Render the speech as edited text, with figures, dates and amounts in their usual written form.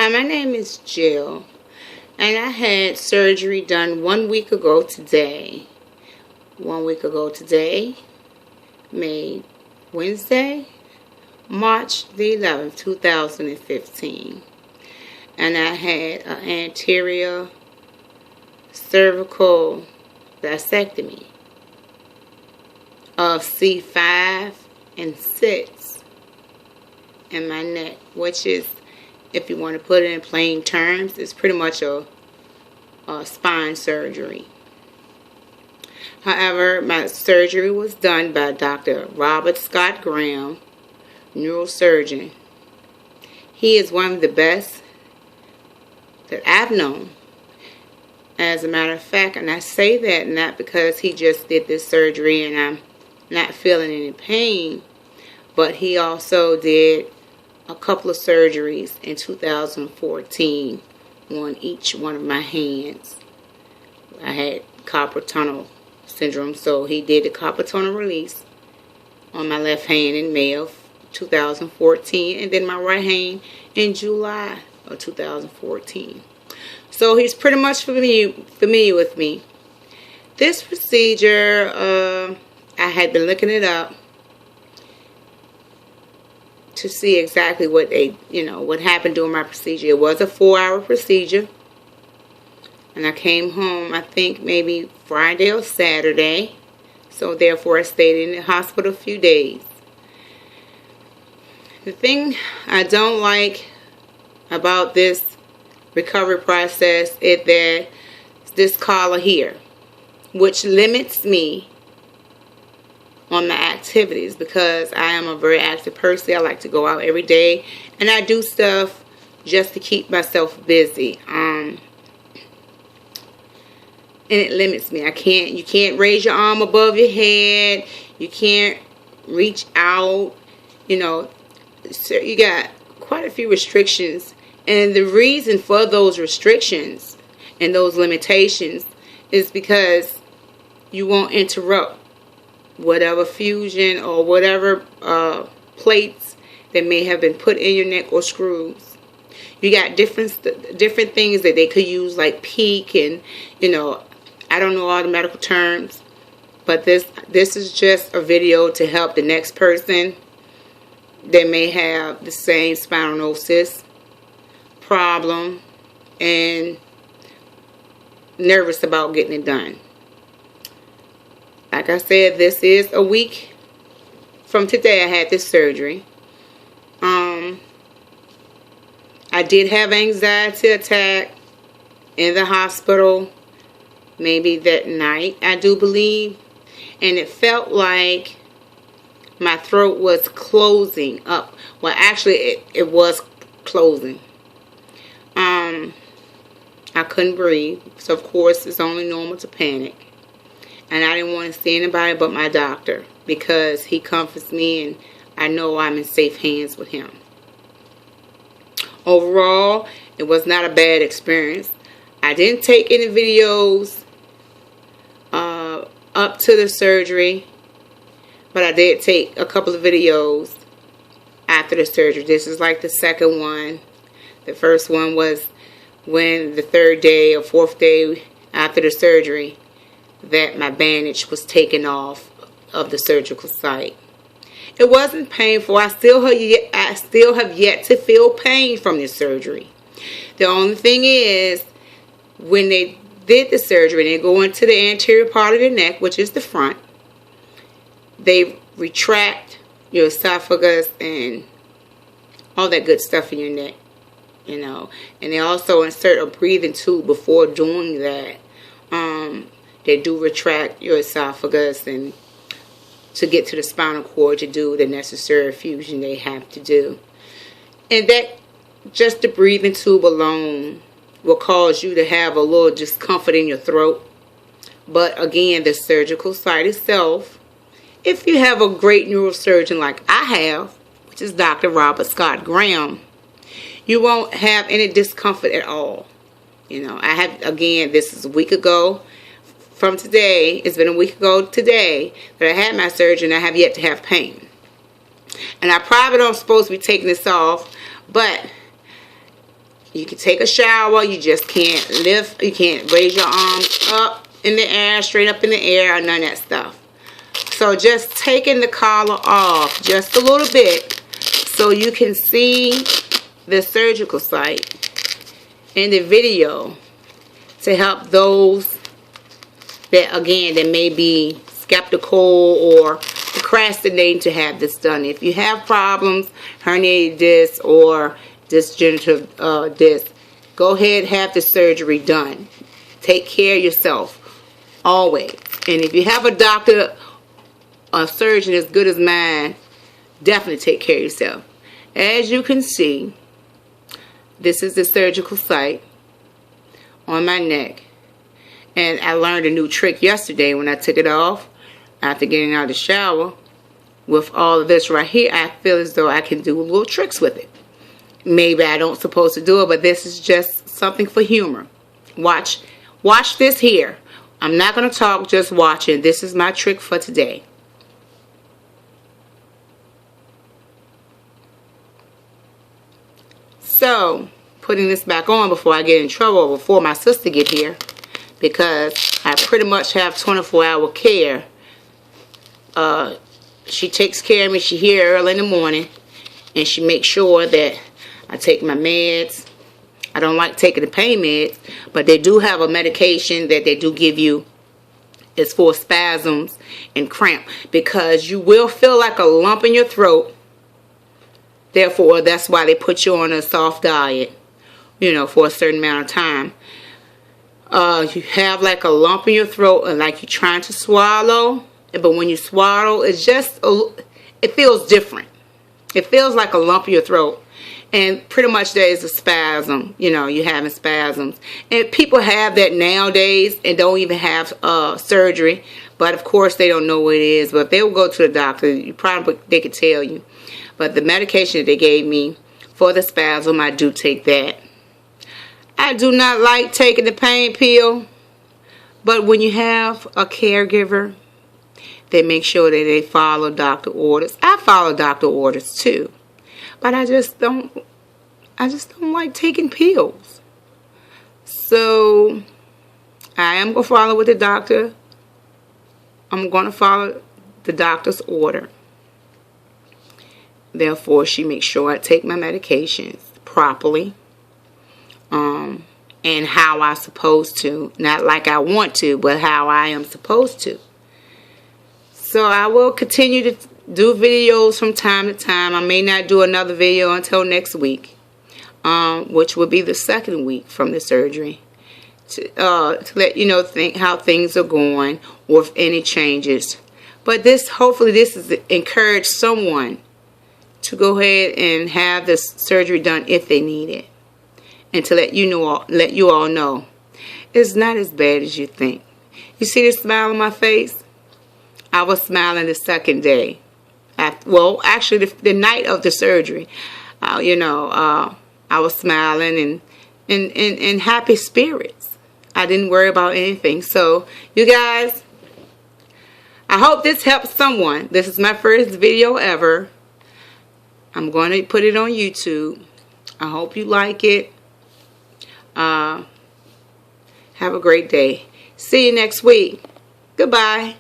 Hi, my name is Jill, and I had surgery done 1 week ago today. 1 week ago today, Wednesday, March the 11th, 2015. And I had an anterior cervical discectomy of C5 and 6 in my neck, which is, if you want to put it in plain terms, it's pretty much a spine surgery. However, my surgery was done by Dr. Robert Scott Graham, neurosurgeon. He is one of the best that I've known. As a matter of fact, and I say that not because he just did this surgery and I'm not feeling any pain, but he also did a couple of surgeries in 2014 on each one of my hands. I had carpal tunnel syndrome, so he did the carpal tunnel release on my left hand in May of 2014, and then my right hand in July of 2014. So he's pretty much familiar with me. This procedure, I had been looking it up to see exactly what what happened during my procedure. It was a 4-hour procedure, and I came home, I think maybe Friday or Saturday. So therefore I stayed in the hospital a few days. The thing I don't like about this recovery process is that this collar here, which limits me on my activities, because I am a very active person. I like to go out every day, and I do stuff just to keep myself busy. And it limits me. You can't raise your arm above your head. You can't reach out. So you got quite a few restrictions. And the reason for those restrictions and those limitations is because you won't interrupt whatever fusion or whatever plates that may have been put in your neck or screws. You got different things that they could use, like PEEK, and I don't know all the medical terms, but this is just a video to help the next person that may have the same spinal problem and nervous about getting it done. Like I said, this is a week from today I had this surgery. I did have anxiety attack in the hospital, maybe that night, I do believe. And it felt like my throat was closing up. Well, actually, it was closing. I couldn't breathe. So, of course, it's only normal to panic. And I didn't want to see anybody but my doctor, because he comforts me and I know I'm in safe hands with him. Overall, it was not a bad experience. I didn't take any videos up to the surgery, but I did take a couple of videos after the surgery. This is like the second one. The first one was when the third day or fourth day after the surgery that my bandage was taken off of the surgical site. It wasn't painful. I still have yet to feel pain from this surgery. The only thing is, when they did the surgery and they go into the anterior part of the neck, which is the front, they retract your esophagus and all that good stuff in your neck, and they also insert a breathing tube before doing that. They do retract your esophagus and to get to the spinal cord to do the necessary fusion they have to do. And that, just the breathing tube alone will cause you to have a little discomfort in your throat. But again, the surgical site itself, if you have a great neurosurgeon like I have, which is Dr. Robert Scott Graham, you won't have any discomfort at all. I have, again, this is a week ago. From today, it's been a week ago today that I had my surgery, and I have yet to have pain. And I probably don't supposed to be taking this off, but You can take a shower. You just can't lift. You can't raise your arms up in the air, straight up in the air, or none of that stuff. So just taking the collar off just a little bit so you can see the surgical site in the video to help those that, again, that may be skeptical or procrastinating to have this done. If you have problems, herniated disc or disgenital disc, go ahead and have the surgery done. Take care of yourself always. And if you have a doctor, a surgeon as good as mine, definitely take care of yourself. As you can see, this is the surgical site on my neck. And I learned a new trick yesterday when I took it off after getting out of the shower. With all of this right here, I feel as though I can do little tricks with it. Maybe I don't supposed to do it, but this is just something for humor. Watch this here. I'm not going to talk, just watch it. This is my trick for today. So, putting this back on before I get in trouble, before my sister get here, because I pretty much have 24-hour care. She takes care of me. She here early in the morning, and she makes sure that I take my meds. I don't like taking the pain meds, but they do have a medication that they do give you. It's for spasms and cramp, because you will feel like a lump in your throat. Therefore, that's why they put you on a soft diet, you know, for a certain amount of time. You have like a lump in your throat and like you're trying to swallow. But when you swallow, it's just, it feels different. It feels like a lump in your throat. And pretty much there is a spasm. You know, you're having spasms. And people have that nowadays and don't even have surgery. But of course, they don't know what it is. But if they will go to the doctor, they could tell you. But the medication that they gave me for the spasm, I do take that. I do not like taking the pain pill. But when you have a caregiver, they make sure that they follow doctor orders. I follow doctor orders too. But I just don't like taking pills. So I am going to follow with the doctor. I'm going to follow the doctor's order. Therefore, she makes sure I take my medications properly. And how I'm supposed to. Not like I want to, but how I am supposed to. So I will continue to do videos from time to time. I may not do another video until next week, which will be the second week from the surgery, to let you know how things are going or if any changes. But hopefully this is encourage someone to go ahead and have this surgery done if they need it, and to let you all know it's not as bad as you think. You see this smile on my face? I was smiling the second day. Actually, the night of the surgery, I was smiling and in happy spirits. I didn't worry about anything. So, you guys, I hope this helps someone. This is my first video ever. I'm going to put it on YouTube. I hope you like it. Have a great day. See you next week. Goodbye.